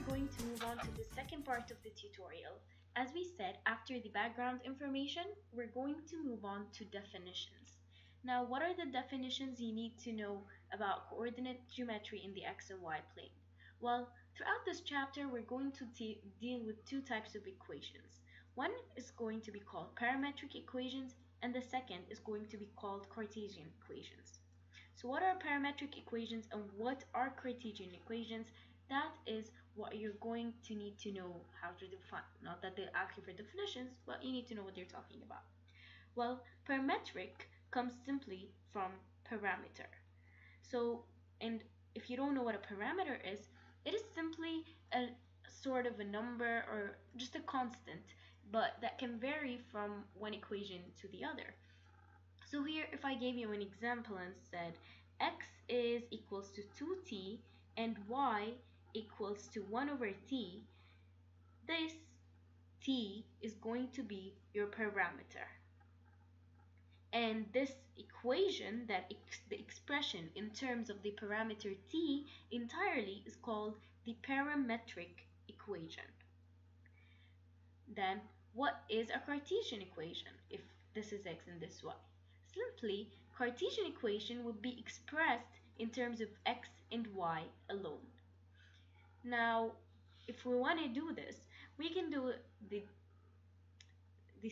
going to move on to the second part of the tutorial. As we said, after the background information, we're going to move on to definitions. Now, what are the definitions you need to know about coordinate geometry in the x and y plane? Well, throughout this chapter, we're going to deal with two types of equations. One is going to be called parametric equations, and the second is going to be called Cartesian equations. So what are parametric equations and what are Cartesian equations? That is what you're going to need to know how to define. Not that they'll ask you for definitions, but you need to know what they're talking about. Well, parametric comes simply from parameter. So, and if you don't know what a parameter is, it is simply a sort of a number or just a constant, but that can vary from one equation to the other. So here, if I gave you an example and said x is equals to 2t and y equals to 1 over t, this t is going to be your parameter. And this equation, the expression in terms of the parameter t entirely, is called the parametric equation. Then, what is a Cartesian equation if this is x and this y? Simply, Cartesian equation would be expressed in terms of x and y alone. Now, if we want to do this, we can do the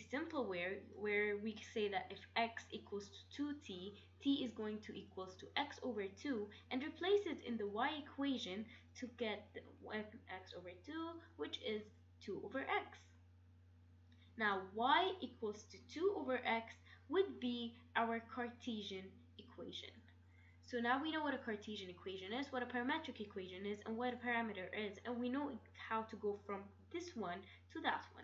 simple way where we say that if x equals to 2t, t is going to equals to x over 2, and replace it in the y equation to get the x over 2, which is 2 over x. Now, y equals to 2 over x would be our Cartesian equation. So now we know what a Cartesian equation is, what a parametric equation is, and what a parameter is, and we know how to go from this one to that one.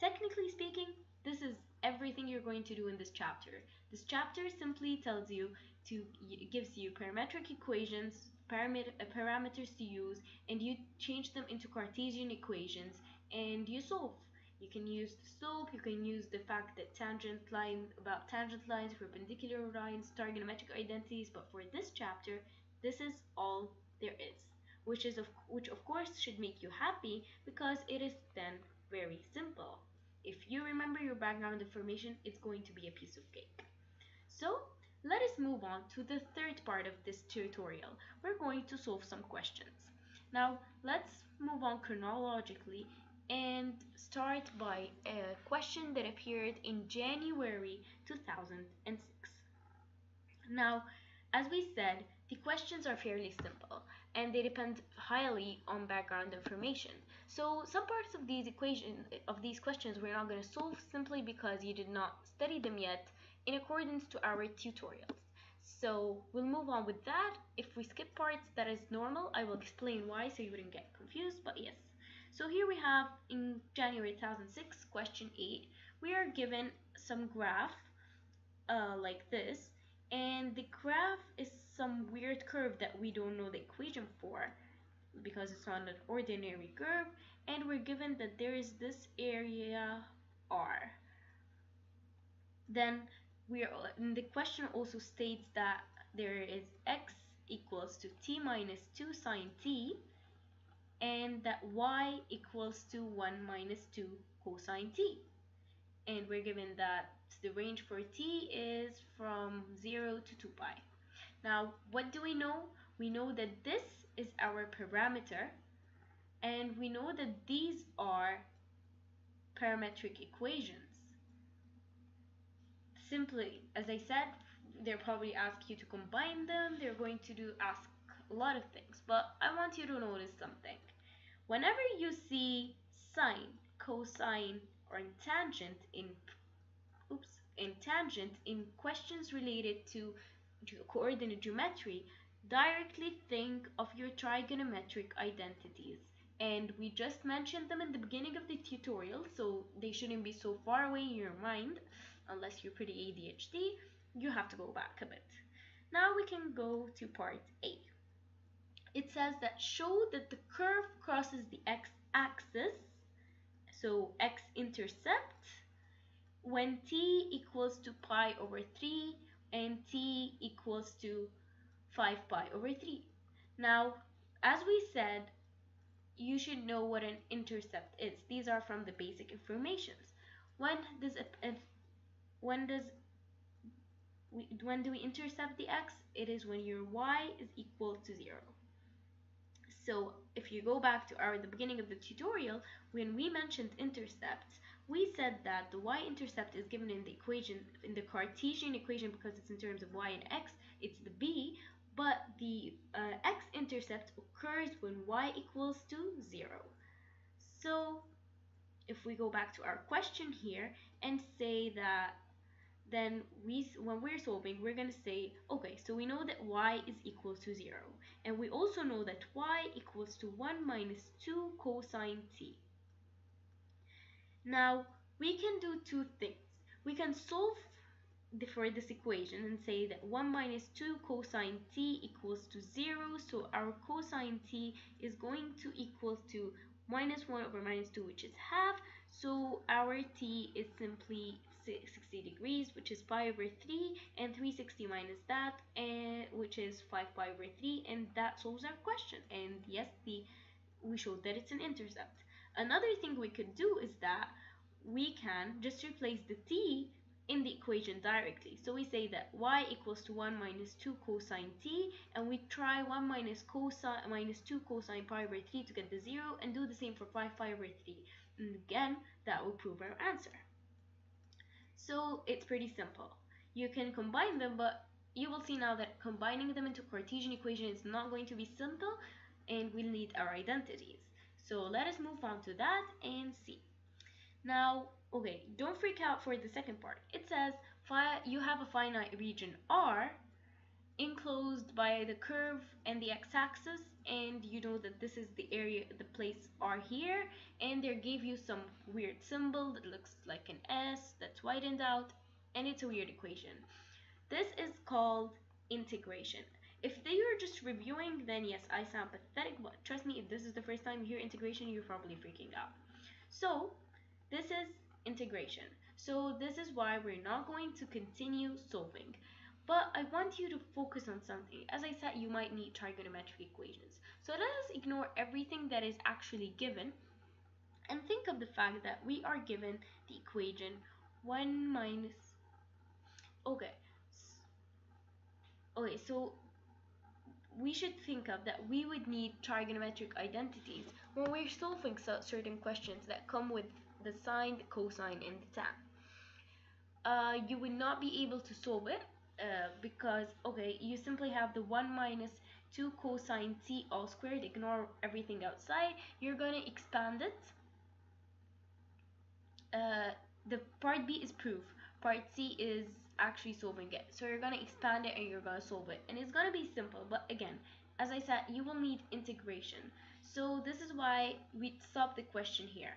Technically speaking, this is everything you're going to do in this chapter. This chapter simply tells you gives you parametric equations, parameters to use, and you change them into Cartesian equations, and you solve. You can use the slope, you can use the fact that tangent lines, perpendicular lines, trigonometric identities, but for this chapter, this is all there is, which of course should make you happy because it is then very simple. If you remember your background information, it's going to be a piece of cake. So let us move on to the third part of this tutorial. We're going to solve some questions. Now let's move on chronologically and start by a question that appeared in January 2006. Now, as we said, the questions are fairly simple and they depend highly on background information. So some parts of these questions we're not going to solve simply because you did not study them yet in accordance to our tutorials. So we'll move on with that. If we skip parts, that is normal. I will explain why so you wouldn't get confused, but yes. So here we have in January 2006, question 8, we are given some graph like this, and the graph is some weird curve that we don't know the equation for because it's not an ordinary curve, and we're given that there is this area R. Then the question also states that there is x equals to t minus 2 sine t, and that y equals to 1 minus 2 cosine t. And we're given that the range for t is from 0 to 2 pi. Now, what do we know? We know that this is our parameter, and we know that these are parametric equations. Simply, as I said, they'll probably ask you to combine them. They're going to ask a lot of things, but I want you to notice something. Whenever you see sine, cosine, or tangent in questions related to coordinate geometry, directly think of your trigonometric identities. And we just mentioned them in the beginning of the tutorial, so they shouldn't be so far away in your mind unless you're pretty ADHD. You have to go back a bit. Now we can go to part A. It says that show that the curve crosses the x-axis, so x-intercept, when t equals to pi over 3 and t equals to 5 pi over 3. Now, as we said, you should know what an intercept is. These are from the basic informations. When does when does when do we intercept the x? It is when your y is equal to 0. So if you go back to the beginning of the tutorial, when we mentioned intercepts, we said that the y-intercept is given in the equation, in the Cartesian equation, because it's in terms of y and x, it's the b, but the x-intercept occurs when y equals to 0. So if we go back to our question here and say that, then when we're solving, we're going to say, okay, so we know that y is equal to 0, and we also know that y equals to 1 minus 2 cosine t. Now we can do two things. We can solve for this equation and say that 1 minus 2 cosine t equals to 0, so our cosine t is going to equal to minus 1 over minus 2, which is half, so our t is simply 60 degrees, which is pi over 3, and 360 minus that, which is 5 pi over 3, and that solves our question. And yes, we showed that it's an intercept. Another thing we could do is that we can just replace the t in the equation directly. So we say that y equals to 1 minus 2 cosine t, and we try 1 minus 2 cosine pi over 3 to get the 0, and do the same for 5 pi over 3. And again, that will prove our answer. So it's pretty simple. You can combine them, but you will see now that combining them into Cartesian equation is not going to be simple, and we'll need our identities. So let us move on to that and see. Now, okay, don't freak out for the second part. It says you have a finite region R enclosed by the curve and the x-axis, and you know that this is the area, the place R here, and they gave you some weird symbol that looks like an S that's widened out, and it's a weird equation. This is called integration. If you're just reviewing, then yes, I sound pathetic, but trust me, if this is the first time you hear integration, you're probably freaking out. So this is integration. So this is why we're not going to continue solving. But I want you to focus on something. As I said, you might need trigonometric equations. So let us ignore everything that is actually given and think of the fact that we are given the equation 1 minus... Okay, so we should think of that we would need trigonometric identities when we're solving certain questions that come with the sine, the cosine, and the tan. You would not be able to solve it because, okay, you simply have the 1 minus 2 cosine t all squared, ignore everything outside, you're going to expand it. The part B is proof, part C is actually solving it. So you're going to expand it and you're going to solve it, and it's going to be simple, but again, as I said, you will need integration. So this is why we stopped the question here.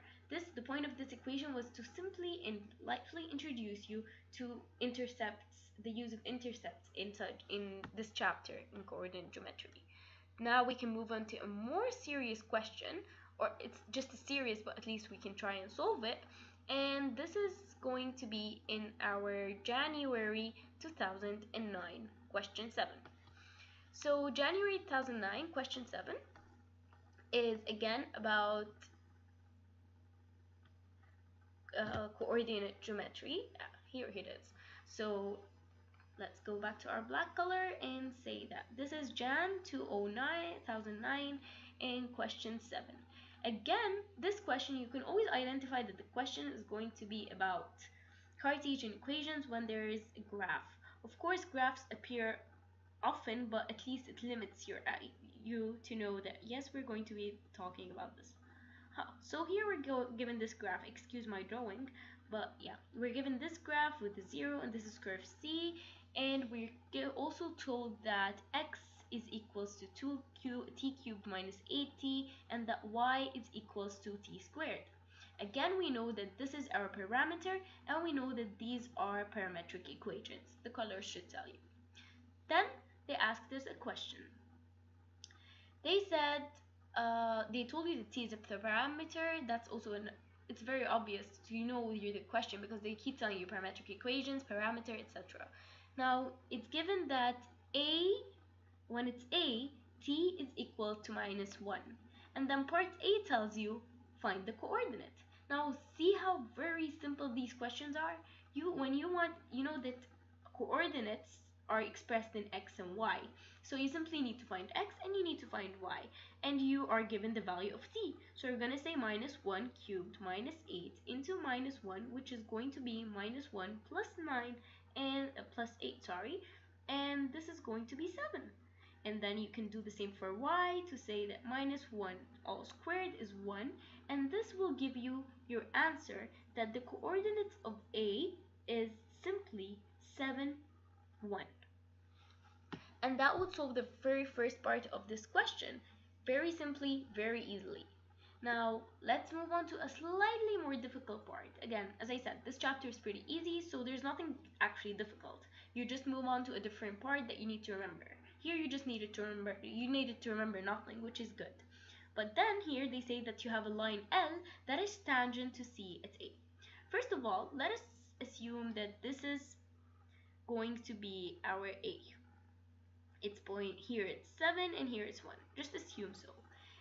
The point of this equation was to simply and lightly introduce you to intercepts, the use of intercepts in this chapter in coordinate geometry. Now we can move on to a more serious question, or it's just a serious, but at least we can try and solve it. And this is going to be in our January 2009 question 7. So January 2009 question 7 is again about coordinate geometry. Here it is. So let's go back to our black color and say that this is Jan 2009 and question 7. Again, this question, you can always identify that the question is going to be about Cartesian equations when there is a graph. Of course, graphs appear often, but at least it limits you to know that yes, we're going to be talking about this. So here we're given this graph. Excuse my drawing, but yeah, we're given this graph with the 0, and this is curve C, and we're also told that x is equals to t cubed minus 8t, and that y is equals to t squared. Again, we know that this is our parameter, and we know that these are parametric equations. The colors should tell you. Then they asked us a question. They said, they told you that t is a parameter. That's also it's very obvious to know the question because they keep telling you parametric equations, parameter, etc. Now it's given that when it's a, t is equal to minus 1, And then part A tells you find the coordinate. Now see how very simple these questions are? When you want, you know that coordinates are expressed in x and y. So you simply need to find x and you need to find y. And you are given the value of t. So you're going to say minus 1 cubed minus 8 into minus 1, which is going to be minus 1 plus 9 and plus 8, sorry. And this is going to be 7. And then you can do the same for y to say that minus 1 all squared is 1. And this will give you your answer that the coordinates of A is simply 7, 1. And that would solve the very first part of this question. Very simply, very easily. Now, let's move on to a slightly more difficult part. Again, as I said, this chapter is pretty easy, so there's nothing actually difficult. You just move on to a different part that you need to remember. Here you just needed to remember nothing, which is good. But then here they say that you have a line L that is tangent to C at A. First of all, let us assume that this is going to be our A. Its point here it's 7 and here it's 1. Just assume so.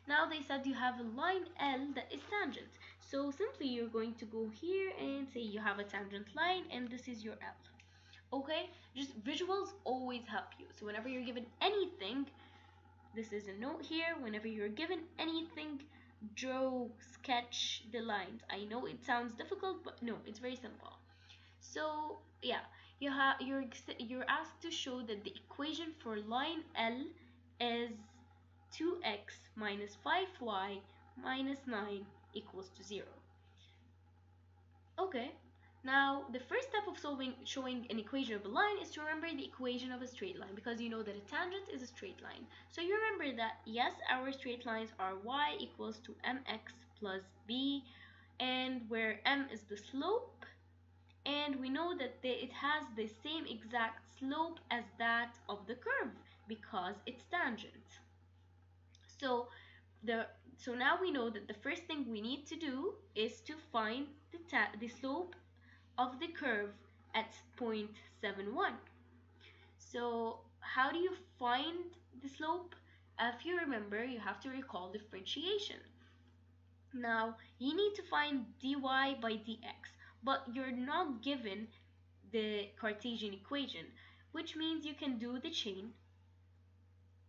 Now they said you have a line L that is tangent. So simply you're going to go here and say you have a tangent line and this is your L. Okay? Just visuals always help you. So whenever you're given anything, this is a note here. Whenever you're given anything, draw, sketch the lines. I know it sounds difficult, but no, it's very simple. So yeah, you're asked to show that the equation for line L is 2x minus 5y minus 9 equals to 0. Okay, now the first step of showing an equation of a line is to remember the equation of a straight line, because you know that a tangent is a straight line. So you remember that yes, our straight lines are y equals to mx plus b, and where m is the slope, and we know that it has the same exact slope as that of the curve because it's tangent. So now we know that the first thing we need to do is to find the slope of the curve at 0.71. So how do you find the slope? If you remember, you have to recall differentiation. Now you need to find dy by dx, but you're not given the Cartesian equation, which means you can do the chain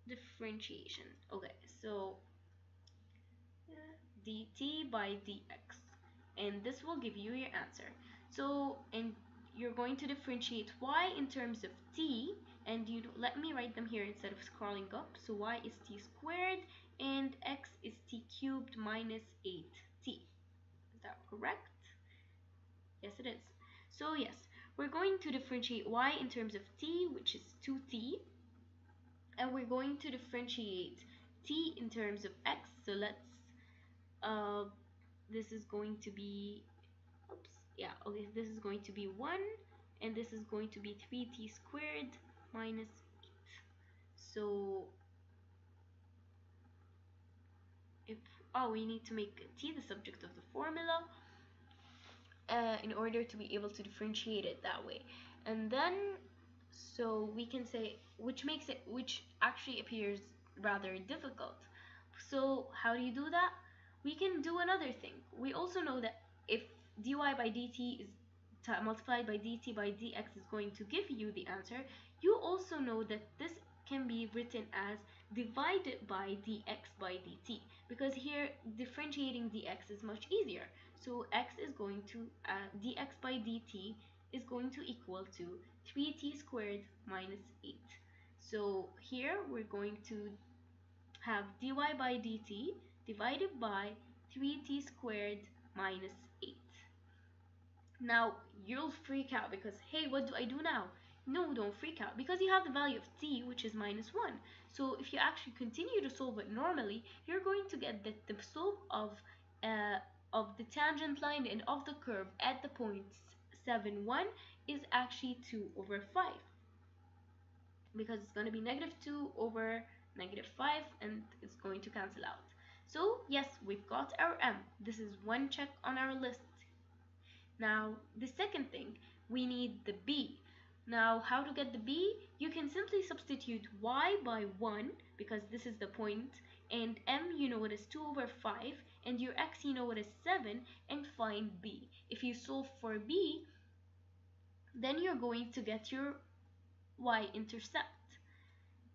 differentiation. Okay, so dt by dx, and this will give you your answer. So, and you're going to differentiate y in terms of t, and let me write them here instead of scrolling up. So y is t squared and x is t cubed minus 8t. Is that correct? Yes, it is. So yes, we're going to differentiate y in terms of t, which is 2t, and we're going to differentiate t in terms of x. So let's this is going to be, oops, yeah, okay, this is going to be 1, and this is going to be 3t squared minus 8. So if we need to make t the subject of the formula in order to be able to differentiate it that way. And then so we can say, which actually appears rather difficult. So how do you do that? We can do another thing. We also know that if dy by dt is multiplied by dt by dx is going to give you the answer, you also know that this can be written as divided by dx by dt, because here differentiating dx is much easier. So x is going to dx by dt is going to equal to 3t squared minus 8. So here we're going to have dy by dt divided by 3t squared minus 8. Now you'll freak out because, hey, what do I do now? No, don't freak out, because you have the value of t, which is minus 1. So if you actually continue to solve it normally, you're going to get that the slope of the tangent line and of the curve at the point 7, 1 is actually 2 over 5, because it's going to be negative 2 over negative 5, and it's going to cancel out. So yes, we've got our m. This is one check on our list. Now the second thing, we need the b. Now how to get the b? You can simply substitute y by 1, because this is the point, and m you know it is 2 over 5, and your x you know it is 7, and find b. If you solve for b, then you're going to get your y-intercept.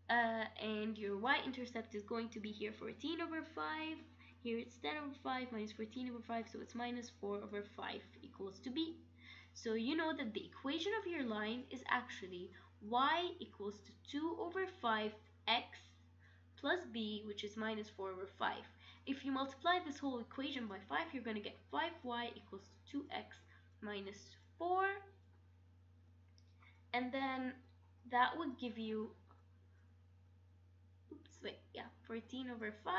And your y-intercept is going to be here 14 over 5. Here it's 10 over 5 minus 14 over 5, so it's minus 4 over 5 equals to b. So you know that the equation of your line is actually y equals to 2 over 5x plus b, which is minus 4 over 5. If you multiply this whole equation by 5, you're going to get 5y equals to 2x minus 4. And then that would give you, oops, wait, yeah, 14 over 5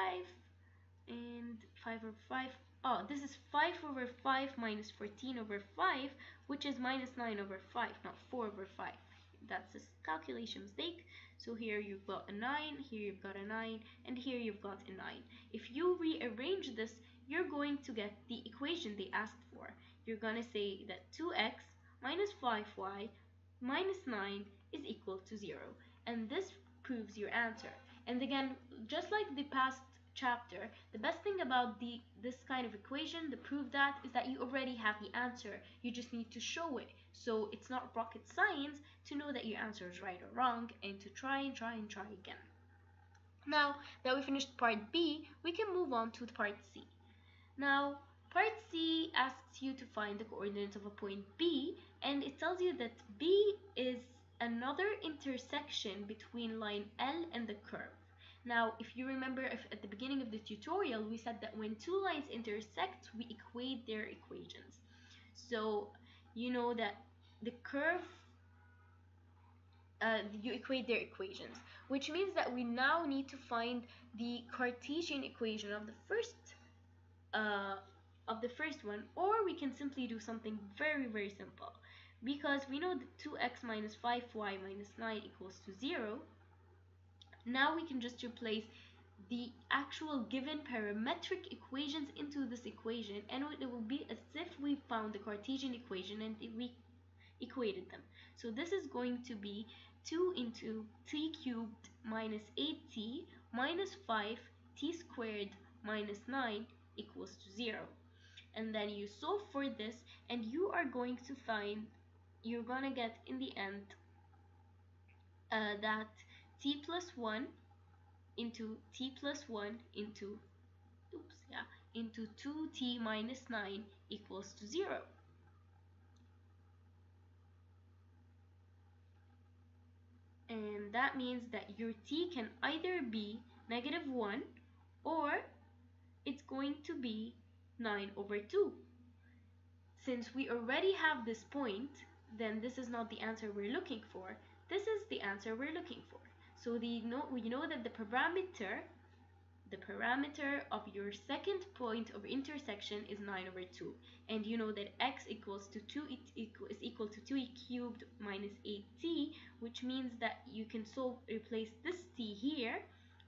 and 5 over 5. Oh, this is 5 over 5 minus 14 over 5, which is minus 9 over 5, not 4 over 5. That's a calculation mistake. So here you've got a 9, here you've got a 9, and here you've got a 9. If you rearrange this, you're going to get the equation they asked for. You're going to say that 2x minus 5y minus 9 is equal to 0. And this proves your answer. And again, just like the past chapter, the best thing about this kind of equation, the proof that, is that you already have the answer. You just need to show it. So it's not rocket science to know that your answer is right or wrong, and to try and try and try again. Now that we finished part B, we can move on to part C. Now, part C asks you to find the coordinates of a point B, and it tells you that B is another intersection between line L and the curve. Now, if you remember, at the beginning of the tutorial, we said that when two lines intersect, we equate their equations. So, you know that the curve, you equate their equations, which means that we now need to find the Cartesian equation of the first one, or we can simply do something very simple, because we know that 2x minus 5y minus 9 equals to 0. Now we can just replace the actual given parametric equations into this equation, and it will be as if we found the Cartesian equation and we equated them. So this is going to be 2 into t cubed minus 8t minus 5t squared minus 9 equals to 0. And then you solve for this, and you are going to find, you're gonna get in the end that t plus 1 into t plus 1 into, into 2t minus 9 equals to 0. And that means that your t can either be -1, or it's going to be 9 over 2. Since we already have this point, then this is not the answer we're looking for. This is the answer we're looking for. So we know that the parameter of your second point of intersection is 9 over 2. And you know that x equals to 2 is equal to 2e cubed minus 8t, which means that you can replace this t here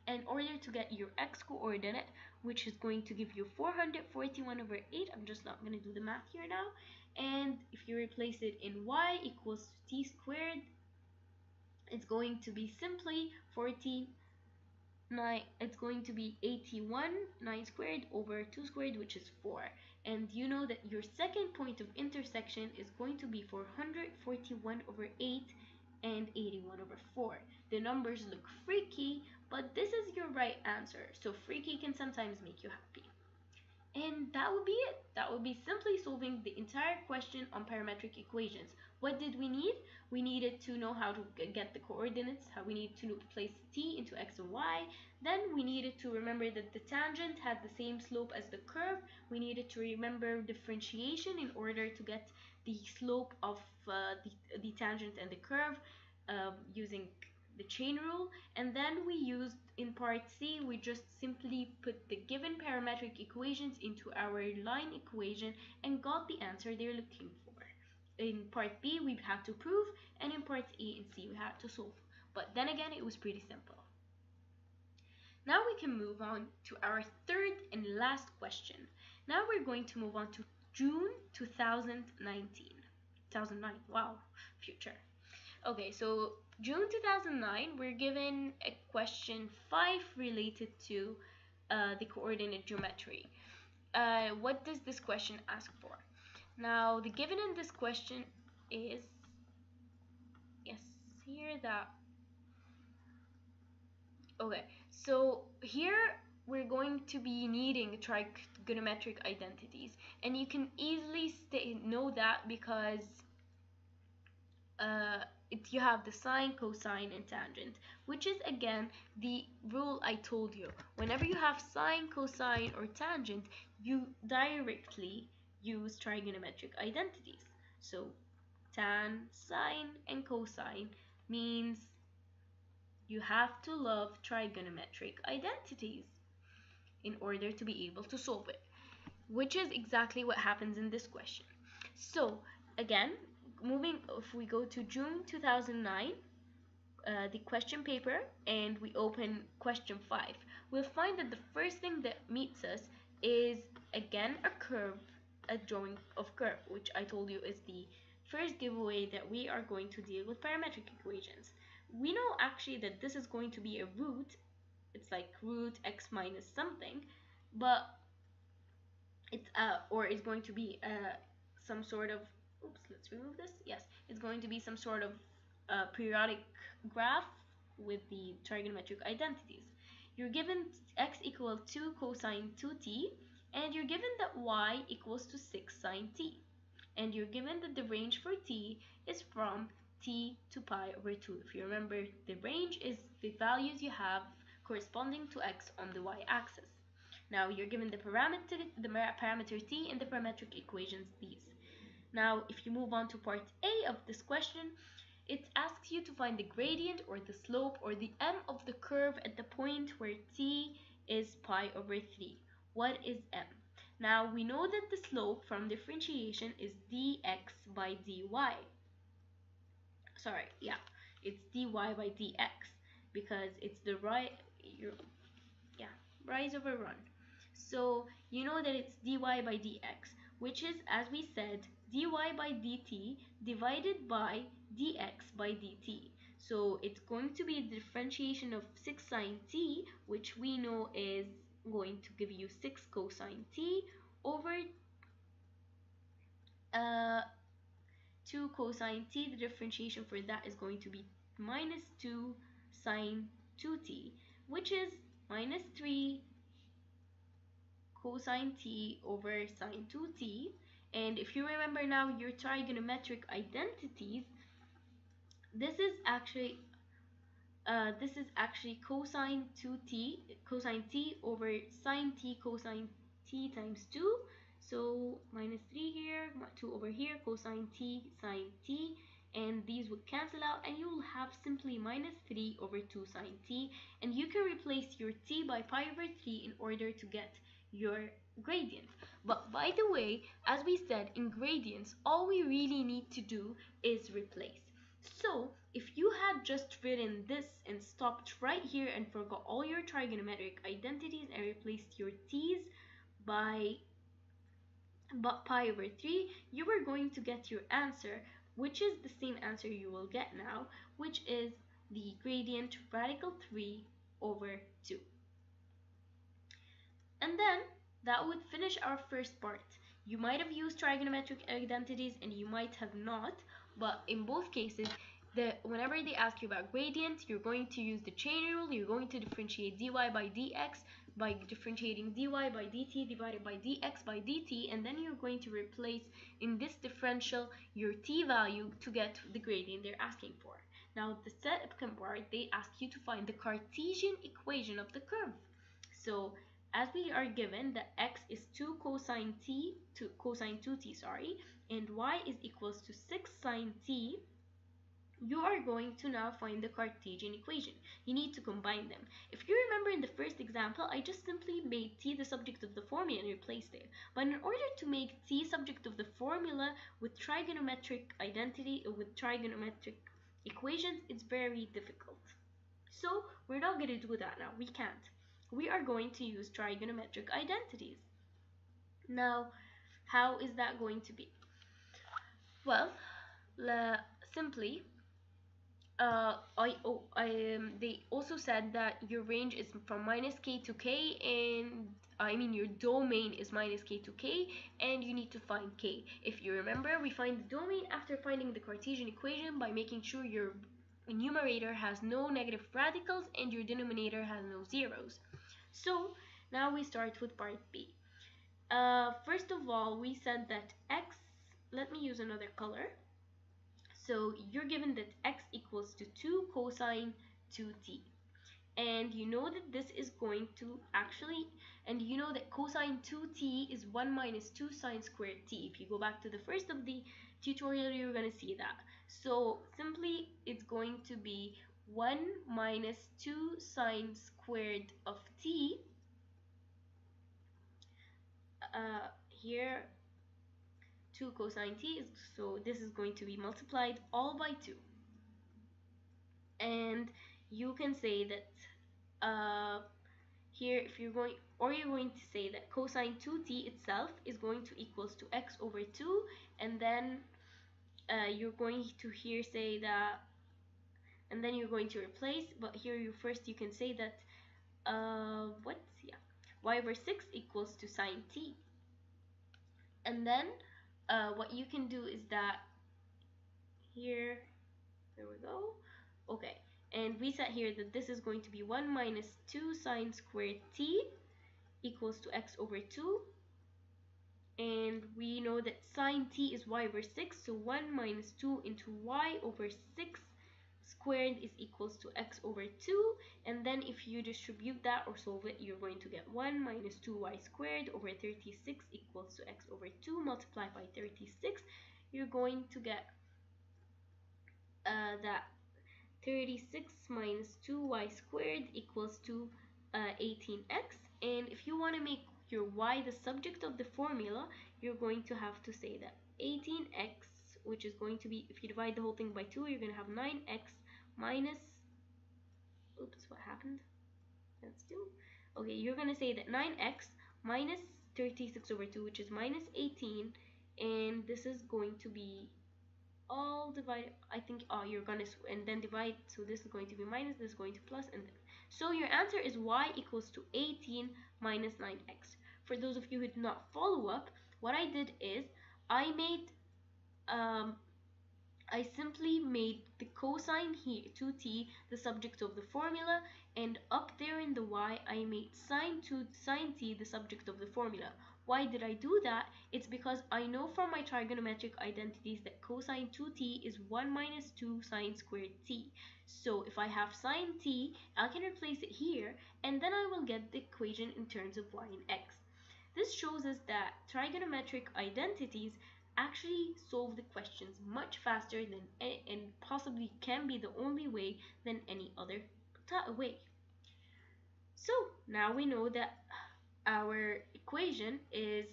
in order to get your x coordinate, which is going to give you 441 over 8. I'm just not going to do the math here now. And if you replace it in y equals to t squared, it's going to be simply 81 9 squared over 2 squared, which is 4. And you know that your second point of intersection is going to be 441 over 8 and 81 over 4. The numbers look freaky, but this is your right answer. So freaky can sometimes make you happy. And that would be it. That would be simply solving the entire question on parametric equations. What did we need? We needed to know how to get the coordinates, how we need to place t into x and y. Then we needed to remember that the tangent had the same slope as the curve. We needed to remember differentiation in order to get the slope of the tangent and the curve using the chain rule. And then we used, in part C, we just simply put the given parametric equations into our line equation and got the answer they're looking for. In part B, we had to prove, and in part E and C, we had to solve. But then again, it was pretty simple. Now we can move on to our third and last question. Now we're going to move on to June 2019. 2009, wow, future. Okay, so June 2009, we're given a question 5 related to the coordinate geometry. What does this question ask for? Now, the given in this question is, yes, here that, okay, so here we're going to be needing trigonometric identities, and you can easily know that because uh, you have the sine, cosine, and tangent, which is again the rule I told you. Whenever you have sine, cosine, or tangent, you directly use trigonometric identities. So tan, sine, and cosine means you have to love trigonometric identities in order to be able to solve it, which is exactly what happens in this question. So again, if we go to June 2009, the question paper, and we open question 5, we'll find that the first thing that meets us is again a curve, a drawing of curve, which I told you is the first giveaway that we are going to deal with parametric equations. We know actually that this is going to be a root. It's like root x minus something, but it's going to be some sort of, oops, let's remove this. Yes, it's going to be some sort of periodic graph with the trigonometric identities. You're given x equal 2 cosine 2t, and you're given that y equals to 6 sine t, and you're given that the range for t is from t to pi over 2. If you remember, the range is the values you have corresponding to x on the y-axis. Now you're given the parameter t and the parametric equations these. Now if you move on to part A of this question, it asks you to find the gradient or the slope or the m of the curve at the point where t is pi over 3. What is m? Now we know that the slope from differentiation is dx by dy. Sorry, yeah, it's dy by dx because it's the rise over run. So you know that it's dy by dx, which is, as we said, dy by dt divided by dx by dt. So it's going to be the differentiation of 6 sine t, which we know is going to give you 6 cosine t over 2 cosine t. The differentiation for that is going to be minus 2 sine 2t, which is minus 3 cosine t over sine 2t. And if you remember now your trigonometric identities, this is actually cosine 2t, cosine t over sine t cosine t times 2. So minus 3 here, 2 over here, cosine t sine t, and these would cancel out, and you will have simply minus 3 over 2 sine t, and you can replace your t by pi over 3 in order to get your gradient. But by the way, as we said, in gradients, all we really need to do is replace. So if you had just written this and stopped right here and forgot all your trigonometric identities and replaced your t's by pi over 3, you were going to get your answer, which is the same answer you will get now, which is the gradient radical 3 over 2. And then that would finish our first part. You might have used trigonometric identities and you might have not, but in both cases, whenever they ask you about gradient, you're going to use the chain rule. You're going to differentiate dy by dx by differentiating dy by dt divided by dx by dt, and then you're going to replace in this differential your t value to get the gradient they're asking for. Now the second part, they ask you to find the Cartesian equation of the curve. So as we are given that x is 2 cosine 2t, sorry, and y is equals to 6 sine t, you are going to now find the Cartesian equation. You need to combine them. If you remember in the first example, I just simply made t the subject of the formula and replaced it. But in order to make t subject of the formula with trigonometric equations, it's very difficult. So we're not going to do that now. We can't. We are going to use trigonometric identities. Now, how is that going to be? Well, simply, I they also said that your range is from minus k to k, and I mean your domain is minus k to k, and you need to find k. If you remember, we find the domain after finding the Cartesian equation by making sure your numerator has no negative radicals and your denominator has no zeros. So now we start with part B. First of all, we said that x, let me use another color. So you're given that x equals to 2 cosine 2t. And you know that this is going to actually, and you know that cosine 2t is 1 minus 2 sine squared t. If you go back to the first of the tutorial, you're going to see that. So simply, it's going to be 1 minus 2 sine squared of t. Here 2 cosine t is, so this is going to be multiplied all by 2, and you can say that here if you're going, or you're going to say that cosine 2t itself is going to equals to x over 2, and then you're going to here say that, and then you're going to replace, but here you can say that y over 6 equals to sine t. And then what you can do is that here, there we go, okay, and we set here that this is going to be 1 minus 2 sine squared t equals to x over 2, and we know that sine t is y over 6, so 1 minus 2 into y over 6 squared is equals to x over 2, and then if you distribute that or solve it, you're going to get 1 minus 2y squared over 36 equals to x over 2 multiplied by 36. You're going to get that 36 minus 2y squared equals to 18x, and if you want to make your y the subject of the formula, you're going to have to say that 18x, which is going to be, if you divide the whole thing by 2, you're going to have 9x minus, oops, what happened? That's 2. Okay, you're going to say that 9x minus 36 over 2, which is minus 18, and this is going to be all divided, I think, you're gonna, and then divide, so this is going to be minus, this is going to plus, and then, so your answer is y equals to 18 minus 9x. For those of you who did not follow up, what I did is I made I simply made the cosine here 2t the subject of the formula, and up there in the y I made sine t the subject of the formula. Why did I do that? It's because I know from my trigonometric identities that cosine 2t is 1 minus 2 sine squared t. So if I have sine t, I can replace it here, and then I will get the equation in terms of y and x. This shows us that trigonometric identities actually solve the questions much faster than, and possibly can be the only way than any other way. So now we know that our equation is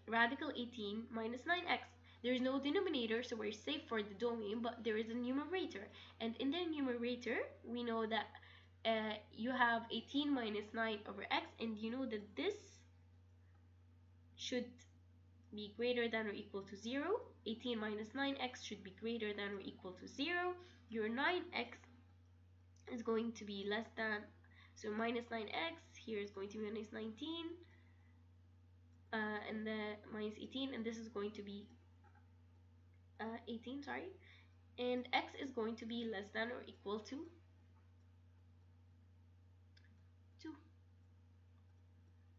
radical 18 minus 9x. There is no denominator, so we're safe for the domain, but there is a numerator. And in the numerator, we know that you have 18 minus 9 over x, and you know that this should be greater than or equal to 0. 18 minus 9x should be greater than or equal to 0. Your 9x is going to be less than, so minus 9x, here is going to be minus 19, and the minus 18, and this is going to be 18, sorry, and x is going to be less than or equal to 2.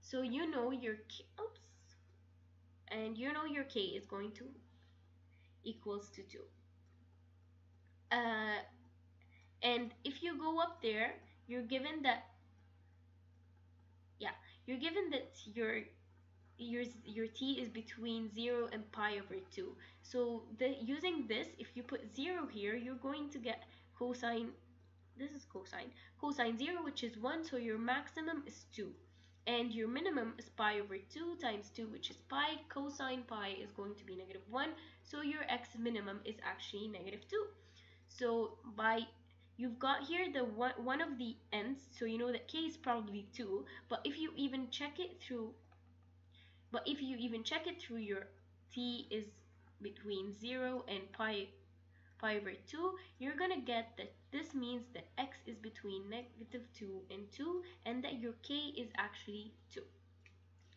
So you know your and you know your k is going to equals to 2. And if you go up there, you're given that, you're given that your t is between 0 and pi over 2. So using this, if you put 0 here, you're going to get cosine, this is cosine 0, which is 1, so your maximum is 2. And your minimum is pi over 2 times 2, which is pi. Cosine pi is going to be negative 1, so your x minimum is actually negative 2. So you've got here the one of the ends, so you know that k is probably 2, but if you even check it through, your t is between 0 and pi pi over 2, you're gonna get that this means that x is between -2 and 2, and that your k is actually 2.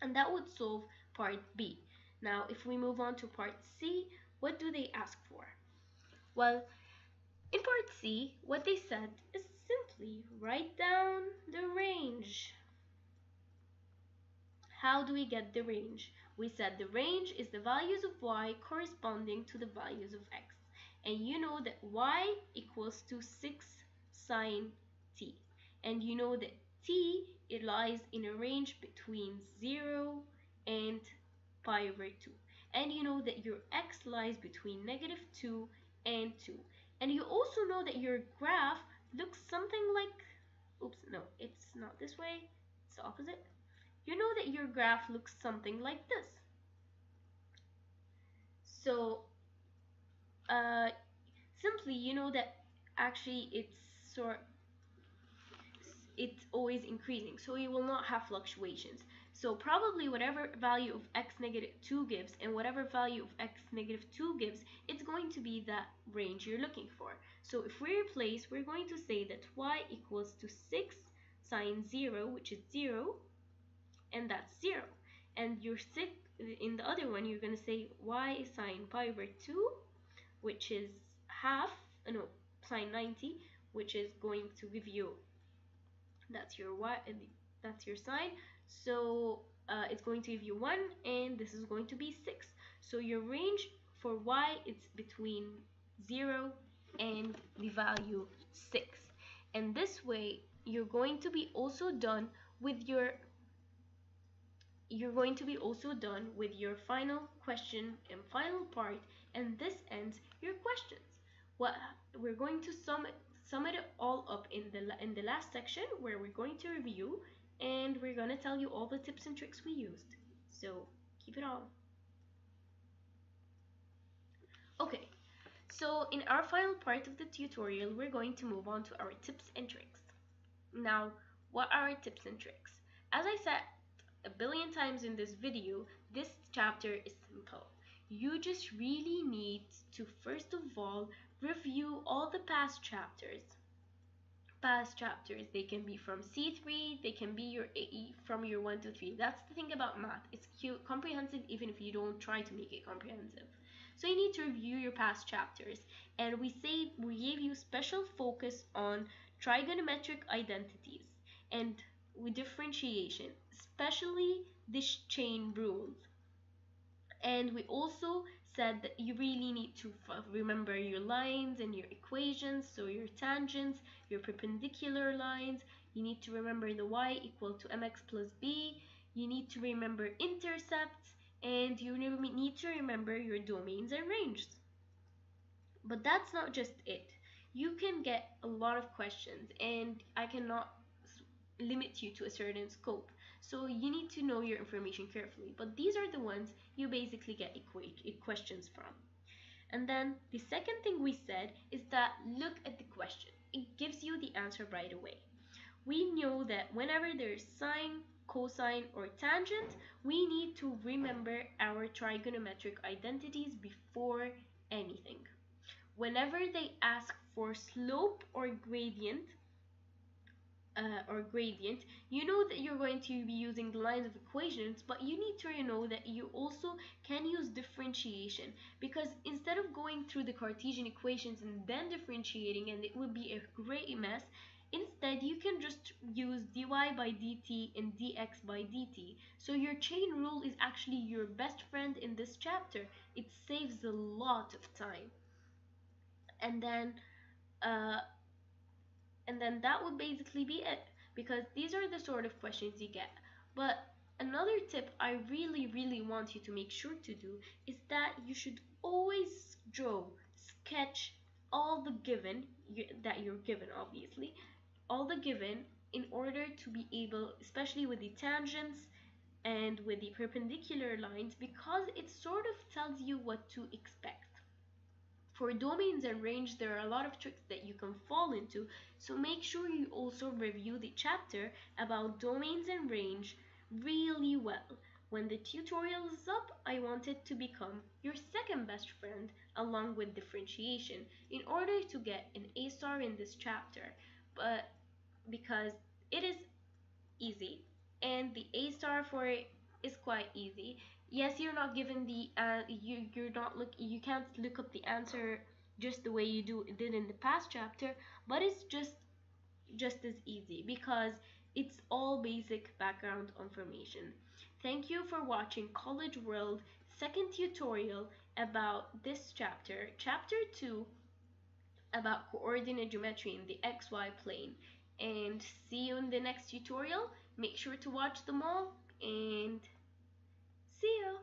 And that would solve part B. Now, if we move on to part C, what do they ask for? Well, in part C, what they said is simply write down the range. How do we get the range? We said the range is the values of y corresponding to the values of x. And you know that y equals to 6 sine t. And you know that t, it lies in a range between 0 and pi over 2. And you know that your x lies between -2 and 2. And you also know that your graph looks something like, oops, no, it's not this way, it's the opposite. You know that your graph looks something like this. So simply, you know that actually it's always increasing, so you will not have fluctuations. So probably whatever value of x -2 gives and whatever value of x -2 gives, it's going to be that range you're looking for. So if we replace, we're going to say that y equals to 6 sine 0, which is 0, and that's 0. And you're sick in the other one, you're going to say y sine pi over 2, which is half, no, sine 90, which is going to give you, that's your y, that's your sine. So it's going to give you 1, and this is going to be 6. So your range for y is between 0 and the value 6. And this way, you're going to be also done with your final question and final part, and this ends your questions. What we're going to sum it all up in the last section, where we're going to review, and we're going to tell you all the tips and tricks we used. So keep it on. Okay, so in our final part of the tutorial, we're going to move on to our tips and tricks. Now, what are our tips and tricks? As I said a billion times in this video, this chapter is simple. You just really need to, first of all, review all the past chapters. They can be from C3, they can be your AE from your 1 to 3. That's the thing about math. It's comprehensive even if you don't try to make it comprehensive. So you need to review your past chapters, and we gave you special focus on trigonometric identities and with differentiation, especially this chain rule. And we also said that you really need to remember your lines and your equations, so your tangents, your perpendicular lines. You need to remember the y equal to mx plus b. You need to remember intercepts, and you need to remember your domains and ranges. But that's not just it. You can get a lot of questions, and I cannot limit you to a certain scope. So you need to know your information carefully. But these are the ones you basically get questions from. And then the second thing we said is that look at the question. It gives you the answer right away. We know that whenever there's sine, cosine, or tangent, we need to remember our trigonometric identities before anything. Whenever they ask for slope or gradient, you know that you're going to be using the lines of equations, but you need to know that you also can use differentiation, because instead of going through the Cartesian equations and then differentiating, and it would be a great mess, instead you can just use dy by dt and dx by dt. So your chain rule is actually your best friend in this chapter. It saves a lot of time. And then that would basically be it, because these are the sort of questions you get. But another tip I really want you to make sure to do is that you should always sketch all the given that you're given, obviously, all the given, in order to be able, especially with the tangents and with the perpendicular lines, because it sort of tells you what to expect. For domains and range, there are a lot of tricks that you can fall into, so make sure you also review the chapter about domains and range really well. When the tutorial is up, I want it to become your second best friend along with differentiation in order to get an A star in this chapter. But because it is easy and the A star for it is quite easy. Yes, you're not given the you're not look you can't look up the answer just the way you did in the past chapter, but it's just as easy because it's all basic background information. Thank you for watching College World second tutorial about this chapter, chapter 2, about coordinate geometry in the XY plane. And see you in the next tutorial. Make sure to watch them all and see you.